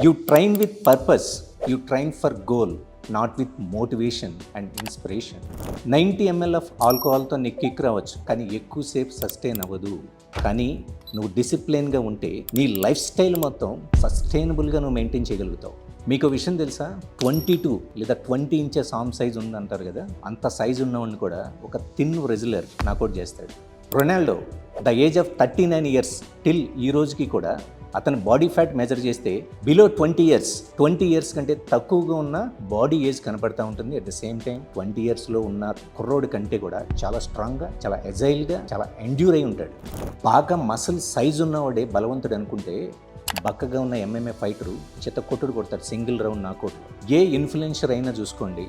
You train with purpose, you train for goal, not with motivation and inspiration. 90 ml of ఆల్కహాల్తో నీకు kick రావచ్చు, కానీ ఎక్కువసేపు sustain అవ్వదు. కానీ నువ్వు డిసిప్లిన్గా ఉంటే నీ లైఫ్ స్టైల్ మొత్తం సస్టైనబుల్గా నువ్వు మెయింటైన్ చేయగలుగుతావు. మీకు విషయం తెలుసా, 22 లేదా 20 ఇంచెస్ ఆర్మ్ సైజ్ ఉందంటారు కదా, అంత సైజు ఉన్నవాడిని కూడా ఒక థిన్ రెజ్లర్ నాకౌట్ చేస్తాడు. Ronaldo the age of 39 years till ఈ రోజుకి కూడా అతని బాడీ ఫ్యాట్ మెజర్ చేస్తే బిలో 20 ఇయర్స్ కంటే తక్కువగా ఉన్న బాడీ ఏజ్ కనపడతా ఉంటుంది. అట్ ద సేమ్ టైం 20 ఇయర్స్లో ఉన్న కుర్రోడి కంటే కూడా చాలా స్ట్రాంగ్గా, చాలా ఎజైల్గా, చాలా ఎండ్యూర్ అయి ఉంటాడు. బాగా మసిల్ సైజు ఉన్నవాడే బలవంతుడు అనుకుంటే బక్కగా ఉన్న ఎంఎంఏ ఫైటరు చిత్త కొట్టుడు కొడతాడు సింగిల్ రౌండ్ నాకౌట్లో. ఏ ఇన్ఫ్లుయెన్సర్ అయినా చూసుకోండి,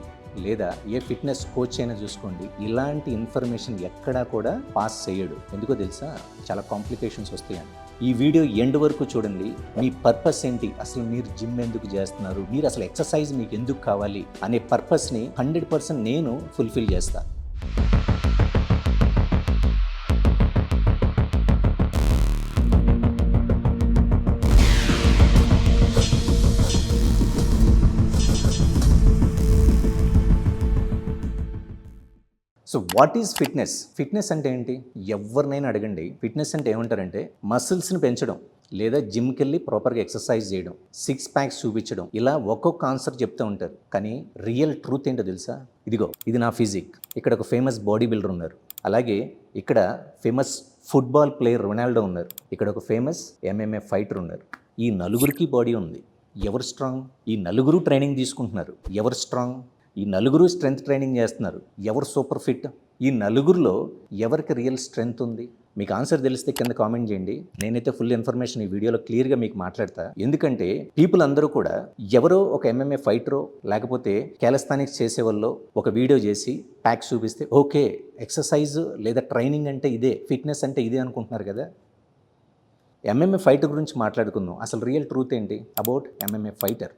లేదా ఏ ఫిట్నెస్ కోచ్ అయినా చూసుకోండి, ఇలాంటి ఇన్ఫర్మేషన్ ఎక్కడా కూడా పాస్ చేయడు. ఎందుకో తెలుసా, చాలా కాంప్లికేషన్స్ వస్తాయని. ఈ వీడియో ఎండ్ వరకు చూడండి. మీ పర్పస్ ఏంటి, అసలు మీరు జిమ్ ఎందుకు చేస్తున్నారు, మీరు అసలు ఎక్సర్సైజ్ మీకు ఎందుకు కావాలి అనే పర్పస్ని 100% నేను ఫుల్ఫిల్ చేస్తాను. So what is fitness? Fitness అంటే ఏంటి? ఎవరినైనా అడగండి, ఫిట్నెస్ అంటే ఏమంటారంటే మసిల్స్ని పెంచడం, లేదా జిమ్కి వెళ్ళి ప్రాపర్గా ఎక్సర్సైజ్ చేయడం, 6 ప్యాక్స్ చూపించడం, ఇలా ఒక్కొక్క ఆన్సర్ చెప్తూ ఉంటారు. కానీ రియల్ ట్రూత్ ఏంటో తెలుసా? ఇదిగో, ఇది నా ఫిజిక్. ఇక్కడ ఒక ఫేమస్ బాడీ బిల్డర్ ఉన్నారు, అలాగే ఇక్కడ ఫేమస్ ఫుట్బాల్ ప్లేయర్ రొనాల్డో ఉన్నారు, ఇక్కడ ఒక ఫేమస్ ఎంఎంఏ ఫైటర్ ఉన్నారు. ఈ నలుగురికి బాడీ ఉంది. ఎవరు స్ట్రాంగ్? ఈ నలుగురు ట్రైనింగ్ తీసుకుంటున్నారు. ఎవరు స్ట్రాంగ్? ఈ నలుగురు స్ట్రెంగ్త్ ట్రైనింగ్ చేస్తున్నారు. ఎవరు సూపర్ ఫిట్? ఈ నలుగురిలో ఎవరికి రియల్ స్ట్రెంగ్త్ ఉంది? మీకు ఆన్సర్ తెలిస్తే కింద కామెంట్ చేయండి. నేనైతే ఫుల్ ఇన్ఫర్మేషన్ ఈ వీడియోలో క్లియర్గా మీకు మాట్లాడతా. ఎందుకంటే పీపుల్ అందరూ కూడా ఎవరో ఒక ఎంఎంఏ ఫైటరో లేకపోతే క్యాలస్థానిక్స్ చేసేవాళ్ళు ఒక వీడియో చేసి ప్యాక్స్ చూపిస్తే ఓకే, ఎక్సర్సైజ్ లేదా ట్రైనింగ్ అంటే ఇదే, ఫిట్నెస్ అంటే ఇదే అనుకుంటున్నారు కదా. ఎంఎంఏ ఫైటర్ గురించి మాట్లాడుకుందాం. అసలు రియల్ ట్రూత్ ఏంటి about MMA fighter?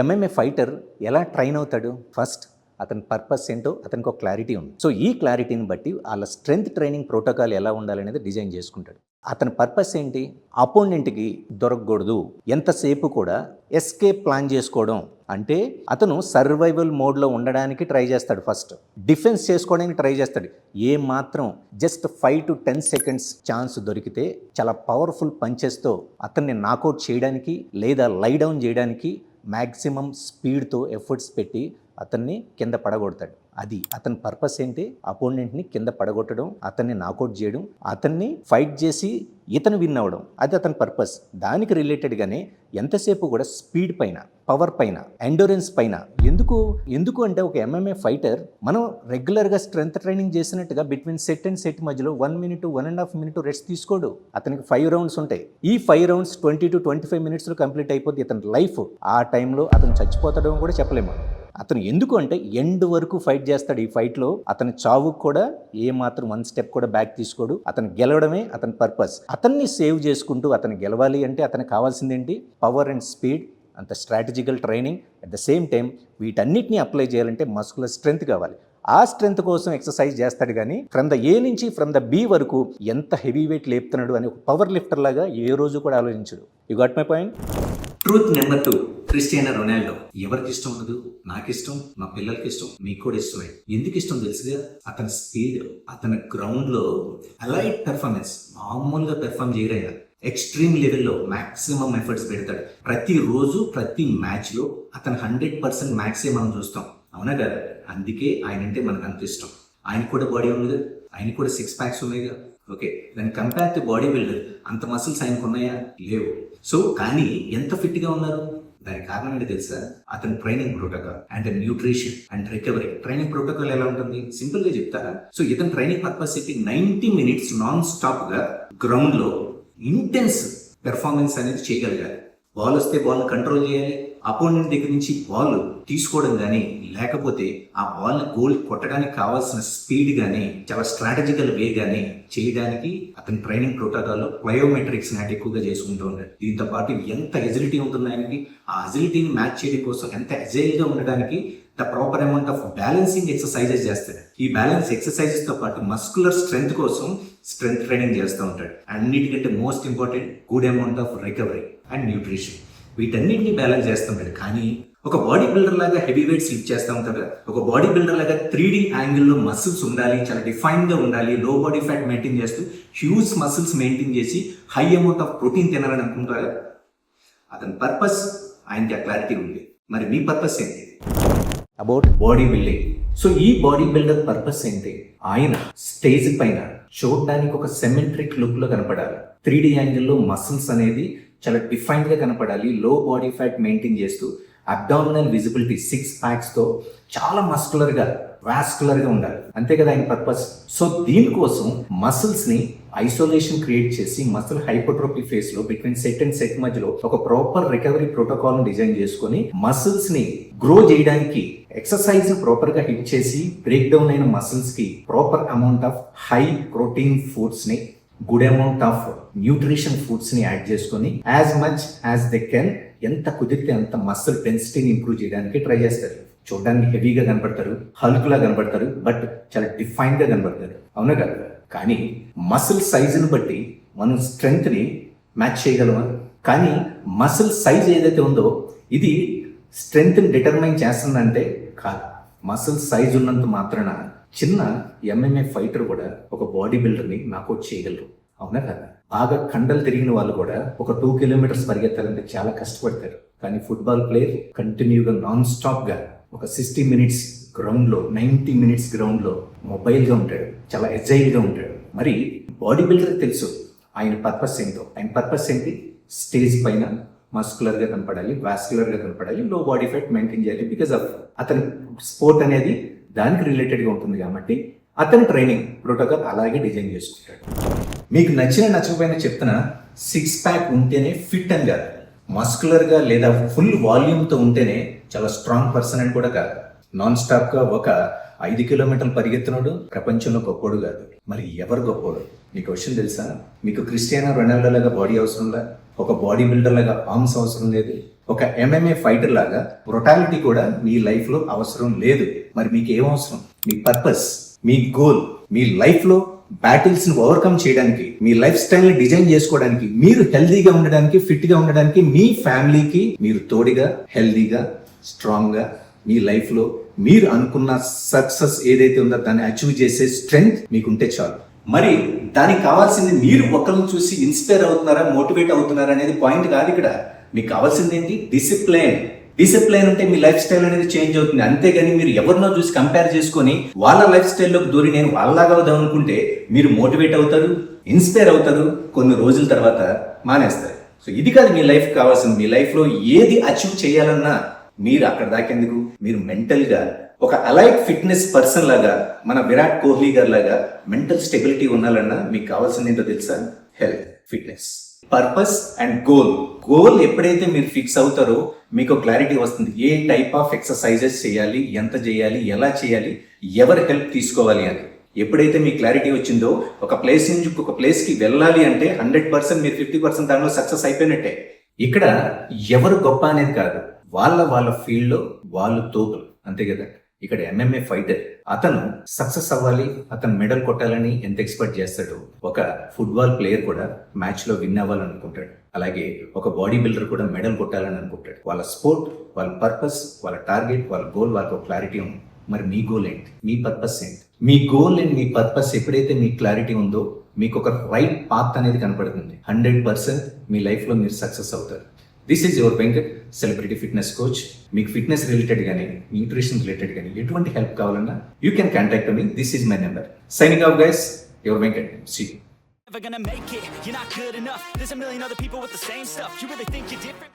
MMA fighter ఎలా ట్రైన్ అవుతాడు? ఫస్ట్ అతని పర్పస్ ఏంటో అతనికి ఒక క్లారిటీ ఉంది. సో ఈ క్లారిటీని బట్టి వాళ్ళ స్ట్రెంగ్త్ ట్రైనింగ్ ప్రోటోకాల్ ఎలా ఉండాలనేది డిజైన్ చేసుకుంటాడు. అతని పర్పస్ ఏంటి? అపోనెంట్కి దొరకకూడదు, ఎంతసేపు కూడా ఎస్కేప్ ప్లాన్ చేసుకోవడం. అంటే అతను సర్వైవల్ మోడ్లో ఉండడానికి ట్రై చేస్తాడు. ఫస్ట్ డిఫెన్స్ చేసుకోవడానికి ట్రై చేస్తాడు. ఏ మాత్రం జస్ట్ 5 to 10 seconds ఛాన్స్ దొరికితే చాలా పవర్ఫుల్ పంచెస్తో అతన్ని నాకౌట్ చేయడానికి లేదా లై డౌన్ చేయడానికి మ్యాక్సిమం స్పీడ్తో ఎఫర్ట్స్ పెట్టి అతన్ని కింద పడగొడతాడు. అది అతని పర్పస్ ఏంటి? అపోనెంట్ని కింద పడగొట్టడం, అతన్ని నాకౌట్ చేయడం, అతన్ని ఫైట్ చేసి ఇతను విన్ అవ్వడం, అది అతని పర్పస్. దానికి రిలేటెడ్గానే ఎంతసేపు కూడా స్పీడ్ పైన, పవర్ పైన, ఎండూరెన్స్ పైన. ఎందుకు అంటే ఒక ఎంఎంఏ ఫైటర్ మనం రెగ్యులర్గా స్ట్రెంగ్త్ ట్రైనింగ్ చేసినట్టుగా బిట్వీన్ సెట్ అండ్ సెట్ మధ్యలో 1 minute 1.5 minute రెస్ట్ తీసుకోడు. అతనికి 5 rounds ఉంటాయి. ఈ 5 rounds 20 to 25 minutesలో కంప్లీట్ అయిపోద్ది ఇతని లైఫ్. ఆ టైంలో అతను చచ్చిపోతాడో కూడా చెప్పలేము. అతను ఎందుకు అంటే ఎండ్ వరకు ఫైట్ చేస్తాడు. ఈ ఫైట్లో అతని చావుకు కూడా ఏ మాత్రం 1 step కూడా బ్యాక్ తీసుకోడు. అతను గెలవడమే అతని పర్పస్. అతన్ని సేవ్ చేసుకుంటూ అతను గెలవాలి అంటే అతనికి కావాల్సింది ఏంటి? పవర్ అండ్ స్పీడ్, అంత strategical training. At the same time వీటన్నిటిని అప్లై చేయాలంటే మస్కులర్ స్ట్రెంగ్త్ కావాలి. ఆ స్ట్రెంగ్త్ కోసం ఎక్సర్సైజ్ చేస్తాడు. కానీ ఫ్రమ్ ద ఏ నుంచి ఫ్రమ్ ద బి వరకు ఎంత హెవీ వెయిట్ లేపుతున్నాడు అని ఒక పవర్ లిఫ్టర్ లాగా ఏ రోజు కూడా ఆలోచించడు. You got my point? Truth number 2, Cristiano Ronaldo. ఎవరికి ఇష్టం ఉండదు? నాకు ఇష్టం, మా పిల్లలకి ఇష్టం, మీకు కూడా ఇష్టమే. ఎందుకు ఇష్టం తెలుసుగా? అతని స్పీడ్, అతని గ్రౌండ్లో అలైట్ పెర్ఫార్మెన్స్, మామూలుగా పెర్ఫార్మ్ చేయరైనా ఎక్స్ట్రీమ్ లెవెల్లో మ్యాక్సిమం ఎఫర్ట్స్ పెడతాడు. ప్రతిరోజు ప్రతి మ్యాచ్లో అతను 100% మ్యాక్సే మనం చూస్తాం. అవునా కదా? అందుకే ఆయన అంటే మనకు అంత ఇష్టం. ఆయనకు కూడా బాడీ ఉంది, ఆయనకు కూడా 6 packs ఉన్నాయిగా. ఓకే, దాన్ని కంపేర్ టు బాడీ బిల్డర్ అంత మసిల్స్ ఆయనకు ఉన్నాయా? లేవు. సో కానీ ఎంత ఫిట్గా ఉన్నారు? దానికి కారణం ఏంటి తెలుసా? అతని training protocol and nutrition and recovery. Training protocol ఎలా ఉంటుంది? సింపుల్ గా చెప్తారా? సో ఇతని ట్రైనింగ్ పర్పస్ ఏంటి? 90 minutes నాన్ స్టాప్ గా గ్రౌండ్ లో ఇంటెన్స్ పెర్ఫార్మెన్స్ అనేది చేయగలగాలి. బాల్ వస్తే బాల్ కంట్రోల్ చేయాలి, అపోనెంట్ దగ్గర నుంచి బాల్ తీసుకోవడం కానీ, లేకపోతే ఆ బాల్ గోల్ కొట్టడానికి కావాల్సిన స్పీడ్ కానీ, చాలా స్ట్రాటజికల్ వే కానీ చేయడానికి అతని ట్రైనింగ్ ప్రోటోకాల్లో ప్లయోమెట్రిక్స్ నాటి ఎక్కువగా చేసుకుంటూ ఉంటాడు. దీంతో పాటు ఎంత ఎజిలిటీ ఉంటుంది ఆయనకి, ఆ ఎజిలిటీని మ్యాచ్ చేయడం కోసం ఎంత ఎజైల్గా ఉండడానికి the proper amount of balancing exercises చేస్తాడు. ఈ బ్యాలెన్స్ ఎక్సర్సైజెస్ తో పాటు మస్కులర్ స్ట్రెంగ్త్ కోసం స్ట్రెంగ్త్ ట్రైనింగ్ చేస్తూ ఉంటాడు. అన్నిటికంటే most important good amount of recovery and nutrition. వీటన్నిటిని బ్యాలెన్స్ చేస్తుంటాడు. కానీ ఒక బాడీ బిల్డర్ లాగా హెవీ వెయిట్స్ లిఫ్ట్ చేస్తూ ఉంటాడు కదా, ఒక బాడీ బిల్డర్ లాగా 3D యాంగిల్లో మసిల్స్ ఉండాలి, చాలా డిఫైన్గా ఉండాలి, లో బాడీ ఫ్యాట్ మెయింటైన్ చేస్తూ హ్యూజ్ మసిల్స్ మెయింటైన్ చేసి హై అమౌంట్ ఆఫ్ ప్రోటీన్ తినాలని అనుకుంటారు. అతని పర్పస్ ఆయనకి ఆ క్లారిటీ ఉంది. మరి మీ పర్పస్ ఏంటి? About body building. సో ఈ బాడీ బిల్డర్ పర్పస్ ఏంటి? ఆయన స్టేజ్ పైన చూడడానికి ఒక సిమెట్రిక్ లుక్ లో కనపడాలి, 3D యాంగిల్లో మసిల్స్ అనేది చాలా డిఫైన్డ్ గా కనపడాలి, లో బాడీ ఫ్యాట్ మెయింటైన్ చేస్తూ అబ్డామినల్ విజిబిలిటీ 6 packs తో చాలా మస్కులర్ గా వాస్కులర్ గా ఉండాలి. అంతే కదా ఆయన పర్పస్. సో దీనికోసం మసిల్స్ ని ఐసోలేషన్ క్రియేట్ చేసి మసిల్ హైపోట్రోఫీ ఫేస్ లో బిట్వీన్ సెట్ అండ్ సెట్ మధ్యలో ఒక ప్రాపర్ రికవరీ ప్రోటోకాల్ డిజైన్ చేసుకొని మసిల్స్ ని గ్రో చేయడానికి ఎక్సర్సైజ్ ప్రాపర్ గా హిట్ చేసి బ్రేక్ డౌన్ అయిన మసిల్స్ కి proper amount of high protein foods ని, good amount of nutrition foods ని యాడ్ చేసుకొని as much as they can ఎంత కుదిరితే అంత మసిల్ డెన్సిటీని ఇంప్రూవ్ చేయడానికి ట్రై చేస్తారు. చూడడానికి హెవీగా కనపడతారు, హల్క్ లా కనపడతారు, బట్ చాలా డిఫైన్ గా కనపడతారు. అవునా కదా? కానీ మసిల్ సైజుని బట్టి మనం స్ట్రెంగ్త్ ని మ్యాచ్ చేయగలమా? కానీ మసిల్ సైజ్ ఏదైతే ఉందో ఇది స్ట్రెంగ్త్ ని డిటర్మైన్ చేస్తుందంటే కాదు. మసిల్ సైజ్ ఉన్నంత మాత్రాన చిన్న MMA ఫైటర్ కూడా ఒక బాడీ బిల్డర్ ని నాకౌట్ చేయగలరు. అవునా కదా? బాగా కండలు తిరిగిన వాళ్ళు కూడా ఒక 2 kilometers పరిగెత్తాలంటే చాలా కష్టపడతారు. కానీ ఫుట్బాల్ ప్లేయర్ కంటిన్యూగా నాన్ స్టాప్ గా ఒక 60 minutes గ్రౌండ్ లో, 90 minutes గ్రౌండ్ లో మొబైల్ గా ఉంటాడు, చాలా ఎజైల్ గా ఉంటాడు. మరి బాడీ బిల్డర్ తెలుసు ఆయన పర్పస్ ఏంటో. ఆయన పర్పస్ ఏంటి? స్టేజ్ పైన మస్కులర్ గా కనపడాలి, వాస్కులర్ గా కనపడాలి, లో బాడీ ఫ్యాట్ మెయింటైన్ చేయాలి. బికాస్ ఆఫ్ అతని స్పోర్ట్ అనేది దానికి రిలేటెడ్ గా ఉంటుంది కాబట్టి అతని ట్రైనింగ్ ప్రోటోకాల్ అలాగే డిజైన్ చేసుకుంటాడు. మీకు నచ్చకపోయినా చెప్తున్నా, 6 pack ఉంటేనే ఫిట్ అని కాదు, మస్కులర్ గా లేదా ఫుల్ వాల్యూమ్ తో ఉంటేనే చాలా స్ట్రాంగ్ పర్సన్ అని కూడా కాదు. నాన్ స్టాప్ గా ఒక 5 kilometers పరిగెత్తినోడు ప్రపంచంలో గొప్పోడు కాదు. మరి ఎవరు గొప్పోడు? మీకు విషయం తెలుసా? మీకు క్రిస్టియానో రొనాల్డో లాగా బాడీ అవసరంలా, ఒక బాడీ బిల్డర్ లాగా ఆర్మ్స్ అవసరం లేదు, ఒక MMA ఫైటర్ లాగా బ్రొటాలిటీ కూడా మీ లైఫ్ లో అవసరం లేదు. మరి మీకు ఏం అవసరం? మీ పర్పస్, మీ గోల్, మీ లైఫ్ లో బ్యాటిల్స్ ని ఓవర్కమ్ చేయడానికి, మీ లైఫ్ స్టైల్ ని డిజైన్ చేసుకోవడానికి, మీరు హెల్దీగా ఉండడానికి, ఫిట్ గా ఉండడానికి, మీ ఫ్యామిలీకి మీరు తోడుగా హెల్దీగా స్ట్రాంగ్ గా మీ లైఫ్ లో మీరు అనుకున్న సక్సెస్ ఏదైతే ఉందో దాన్ని అచీవ్ చేసే స్ట్రెంగ్త్ మీకు ఉంటే చాలు. మరి దానికి కావాల్సింది మీరు ఒకరిని చూసి ఇన్స్పైర్ అవుతున్నారా, మోటివేట్ అవుతున్నారా అనేది పాయింట్ కాదు. ఇక్కడ మీకు కావాల్సింది ఏంటి? డిసిప్లైన్. డిసిప్లైన్ ఉంటే మీ లైఫ్ స్టైల్ అనేది చేంజ్ అవుతుంది. అంతేగాని మీరు ఎవరినో చూసి కంపేర్ చేసుకొని వాళ్ళ లైఫ్ స్టైల్లోకి దూరి నేను వాళ్ళలాగా అవుదాం అనుకుంటే మీరు మోటివేట్ అవుతారు, ఇన్స్పైర్ అవుతారు, కొన్ని రోజుల తర్వాత మానేస్తారు. సో ఇది కాదు మీ లైఫ్ కావాల్సింది. మీ లైఫ్ లో ఏది అచీవ్ చేయాలన్నా మీరు అక్కడ దాకేందుకు, మీరు మెంటల్ గా ఒక అలైట్ ఫిట్నెస్ పర్సన్ లాగా, మన విరాట్ కోహ్లీ గారి లాగా మెంటల్ స్టెబిలిటీ ఉండాలన్నా మీకు కావాల్సింది ఏంటో తెలుసా? Health, fitness, purpose and goal. Goal ఎప్పుడైతే మీరు ఫిక్స్ అవుతారో మీకు క్లారిటీ వస్తుంది. ఏ టైప్ ఆఫ్ ఎక్సర్సైజెస్ చేయాలి, ఎంత చేయాలి, ఎలా చేయాలి, ఎవరి హెల్ప్ తీసుకోవాలి అని. ఎప్పుడైతే మీ క్లారిటీ వచ్చిందో ఒక ప్లేస్ నుంచి ఒక ప్లేస్ కి వెళ్ళాలి అంటే 100% మీరు 50% దానిలో సక్సెస్ అయిపోయినట్టే. ఇక్కడ ఎవరు గొప్ప అనేది కాదు, వాళ్ళ ఫీల్డ్ లో వాళ్ళు తోపులు, అంతే కదా. ఇక్కడ MMA ఫైటర్ అతను సక్సెస్ అవ్వాలి, అతను మెడల్ కొట్టాలని ఎంత ఎక్స్పెక్ట్ చేస్తాడో ఒక ఫుట్బాల్ ప్లేయర్ కూడా మ్యాచ్ లో విన్ అవ్వాలనుకుంటాడు. అలాగే ఒక బాడీ బిల్డర్ కూడా మెడల్ కొట్టాలని అనుకుంటాడు. వాళ్ళ స్పోర్ట్, వాళ్ళ పర్పస్, వాళ్ళ టార్గెట్, వాళ్ళ గోల్, వాళ్ళకు క్లారిటీ ఉంది. మరి మీ గోల్ ఏంటి? మీ పర్పస్ ఏంటి? మీ గోల్ అండ్ మీ పర్పస్ ఎప్పుడైతే మీకు క్లారిటీ ఉందో మీకు ఒక రైట్ పాత్ అనేది కనపడుతుంది. 100% మీ లైఫ్ లో మీరు సక్సెస్ అవుతారు. This is your Venkat, celebrity fitness coach. మీకు ఫిట్నెస్ రిలేటెడ్ కానీ న్యూట్రిషన్ రిలేటెడ్ కానీ ఎటువంటి హెల్ప్ కావాలన్నా you can contact me. This is my number. Signing off guys, your Venkat. See you. Never gonna make it, you're not good enough. There's a million other people with the same stuff. You really think you're different?